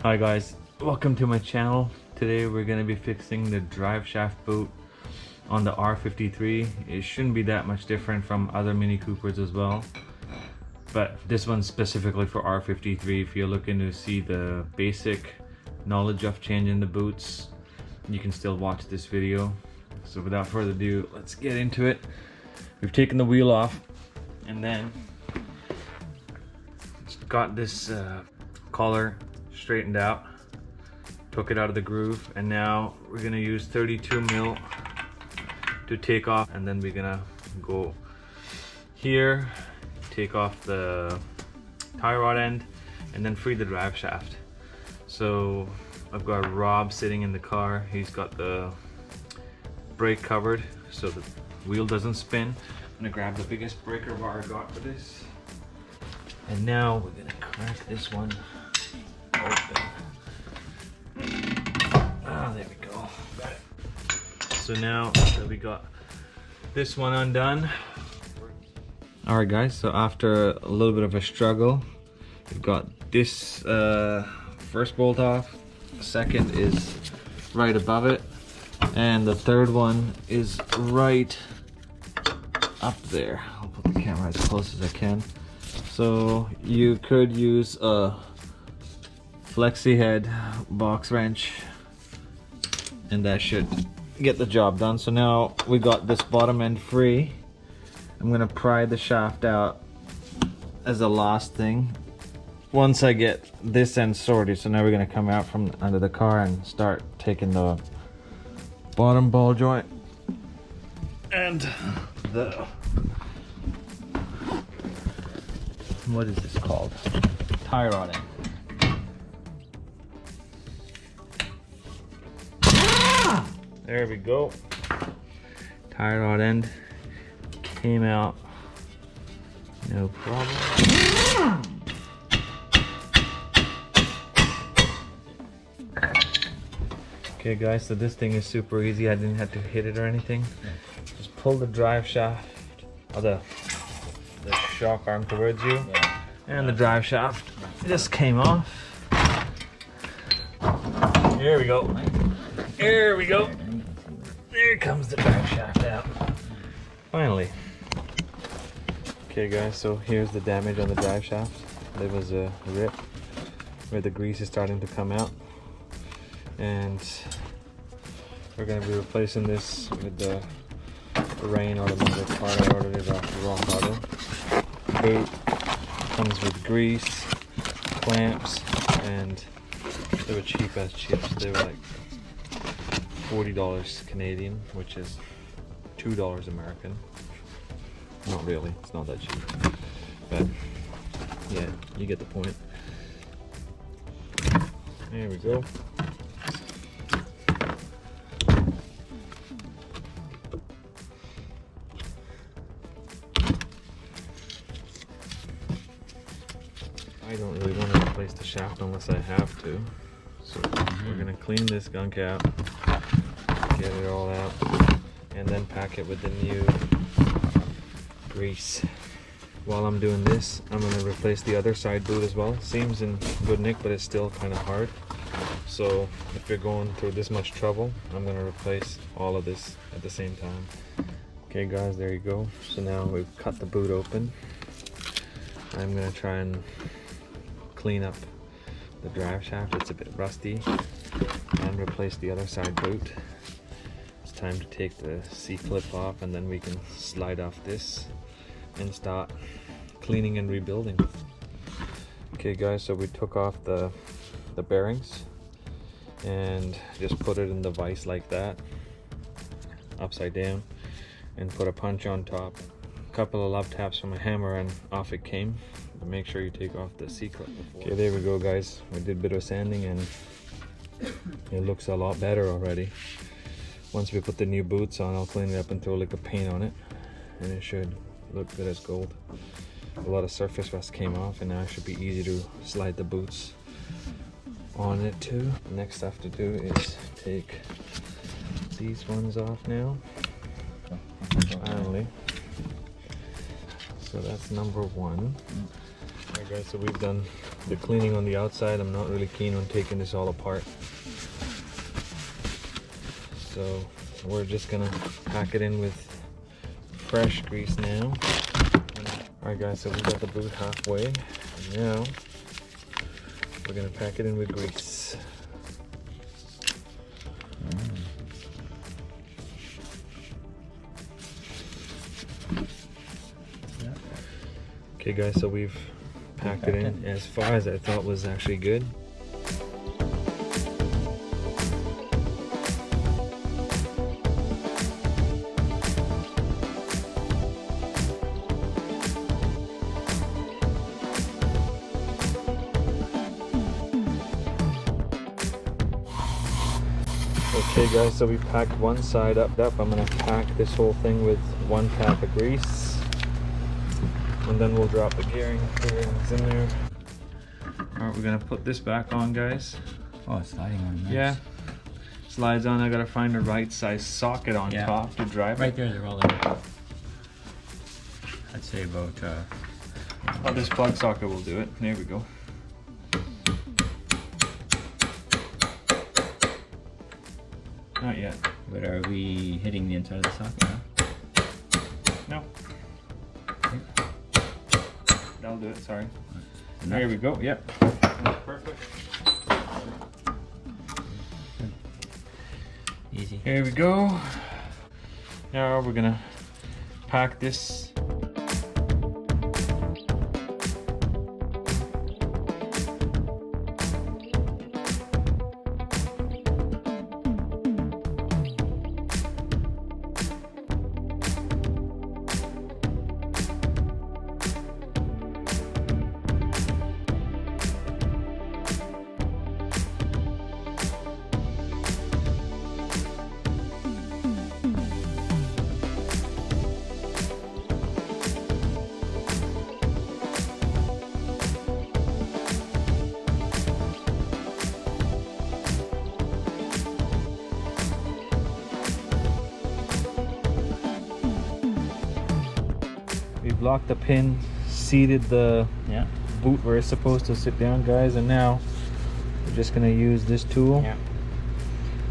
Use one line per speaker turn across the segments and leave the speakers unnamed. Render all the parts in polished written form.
Hi guys, welcome to my channel. Today we're going to be fixing the drive shaft boot on the R53. It shouldn't be that much different from other Mini Coopers as well, but this one's specifically for R53. If you're looking to see the basic knowledge of changing the boots, you can still watch this video. So without further ado, let's get into it. We've taken the wheel off and then got this collar straightened out, took it out of the groove, and now we're gonna use 32 mil to take off, and then we're gonna go here, take off the tie rod end, and then free the drive shaft. So I've got Rob sitting in the car. He's got the brake covered so the wheel doesn't spin. I'm gonna grab the biggest breaker bar I got for this, and now we're gonna crack this one open. There we go. Got it. So now that we got this one undone. Alright guys, so after a little bit of a struggle, we've got this first bolt off, second is right above it, and the third one is right up there. I'll put the camera as close as I can. So you could use a flexi head box wrench and that should get the job done. So now we got this bottom end free. I'm gonna pry the shaft out as the last thing once I get this end sorted. So now we're gonna come out from under the car and start taking the bottom ball joint and the, what is this called? Tie rod end. There we go. Tie rod end came out, no problem. Okay guys, so this thing is super easy. I didn't have to hit it or anything. Just pull the drive shaft, or the shock arm towards you, and the drive shaft just came off. There we go. There we go. There comes the drive shaft out. Finally. Okay guys, so here's the damage on the drive shaft. There was a rip where the grease is starting to come out. And we're going to be replacing this with the Rain automatic part. I ordered it off Rock Auto. Boot comes with grease, clamps, and they were cheap as chips. They were like $40 Canadian, which is $2 American. Not really, it's not that cheap, but yeah, you get the point. There we go. I don't really want to replace the shaft unless I have to. So we're gonna clean this gunk out, get it all out, and then pack it with the new grease. While I'm doing this, I'm gonna replace the other side boot as well. Seems in good nick, but it's still kind of hard. So if you're going through this much trouble, I'm gonna replace all of this at the same time. Okay guys, there you go. So now we've cut the boot open. I'm gonna try and clean up the drive shaft. It's a bit rusty, and replace the other side boot. It's time to take the C-clip off, and then we can slide off this and start cleaning and rebuilding. Okay guys, so we took off the bearings and just put it in the vise like that, upside down, and put a punch on top. A couple of love taps from a hammer and off it came. But make sure you take off the C-clip before. Okay, there we go guys. We did a bit of sanding and it looks a lot better already. Once we put the new boots on, I'll clean it up and throw like a paint on it, and it should look good as gold. A lot of surface rust came off, and now it should be easy to slide the boots on it too. The next stuff to do is take these ones off now. Finally. So that's number one. Alright guys, so we've done the cleaning on the outside. I'm not really keen on taking this all apart. So we're just gonna pack it in with fresh grease now. Alright guys, so we got the boot halfway. Now we're gonna pack it in with grease. Okay guys, so we've packed it in as far as I thought was actually good. Okay guys, so we packed one side up. I'm gonna pack this whole thing with 1 pack of grease. And then we'll drop the gearings in there. Alright, we're gonna put this back on, guys.
Oh, it's sliding on. Nice.
Yeah. Slides on. I gotta find the right size socket on top to drive
right
it.
there, they're all there. I'd say about
Oh, this plug socket will do it. There we go. Not yet.
But are we hitting the inside of the socket now?
No. That'll do it, sorry. There we go, yep. Perfect.
Easy.
Here we go. Now we're gonna pack this. We've locked the pin, seated the boot where it's supposed to sit down, guys, and now we're just gonna use this tool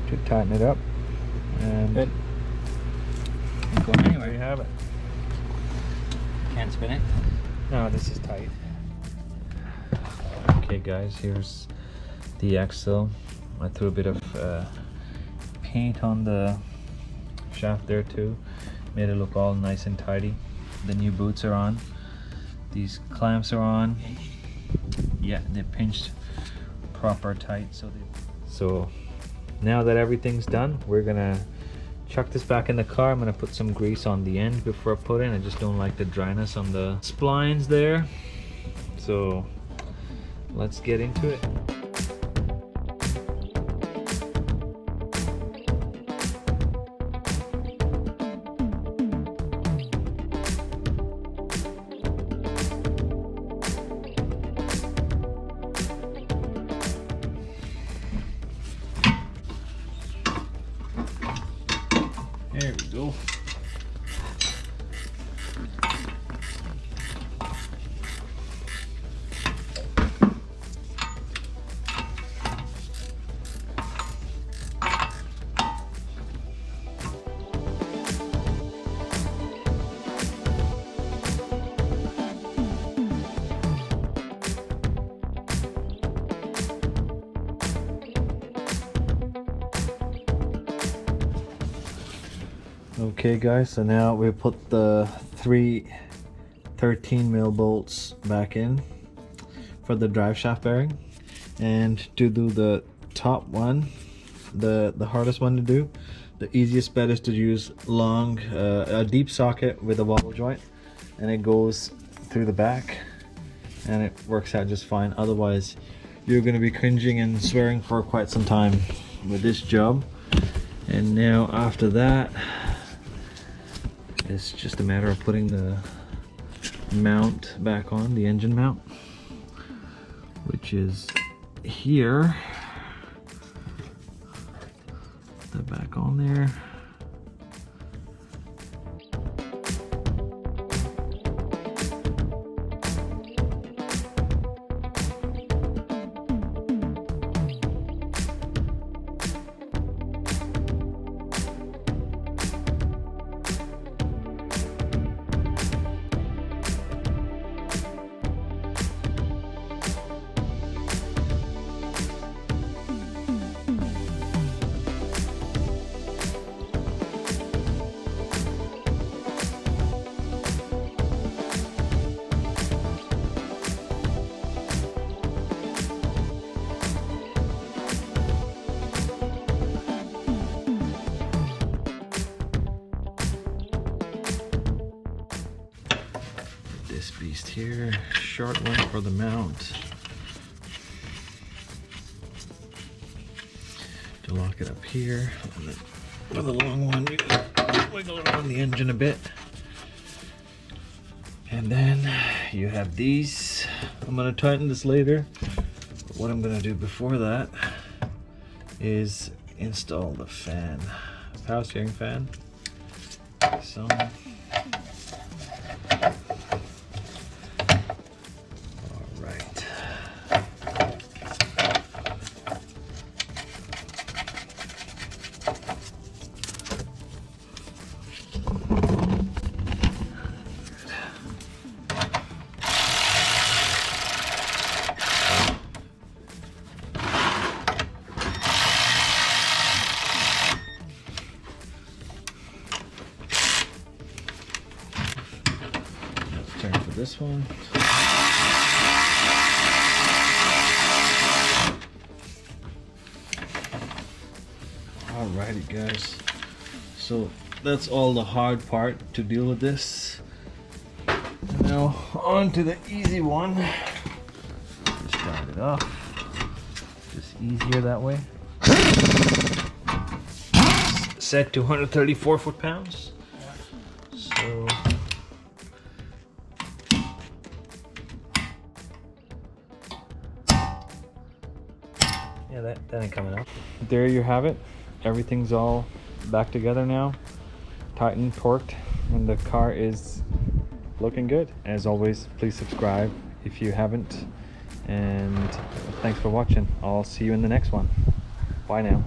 to tighten it up. And
good. Ain't going anywhere.
There you have it.
Can't spin it.
No, this is tight. Okay, guys, here's the axle. I threw a bit of paint on the shaft there too, made it look all nice and tidy. The new boots are on. These clamps are on. Yeah, they're pinched proper tight. So now that everything's done, we're gonna chuck this back in the car. I'm gonna put some grease on the end before I put in. I just don't like the dryness on the splines there. So let's get into it. There we go. Okay guys, so now we put the 3 13mm bolts back in for the drive shaft bearing, and to do the top one, the hardest one to do, the easiest bet is to use a deep socket with a wobble joint, and it goes through the back and it works out just fine. Otherwise you're going to be cringing and swearing for quite some time with this job. And now after that, it's just a matter of putting the mount back on, the engine mount, which is here. Put that back on there. this beast here. Short one for the mount. To lock it up here. And then for the long one, you wiggle around the engine a bit. And then you have these. I'm gonna tighten this later. But what I'm gonna do before that is install the fan, power steering fan. So turn for this one. Alrighty guys, so that's all the hard part to deal with this. And now on to the easy one. Just start it off. Just easier that way. Set to 134 foot-pounds. So yeah, that ain't coming up. There you have it. Everything's all back together now. Tightened, torqued, and the car is looking good. As always, please subscribe if you haven't. And thanks for watching. I'll see you in the next one. Bye now.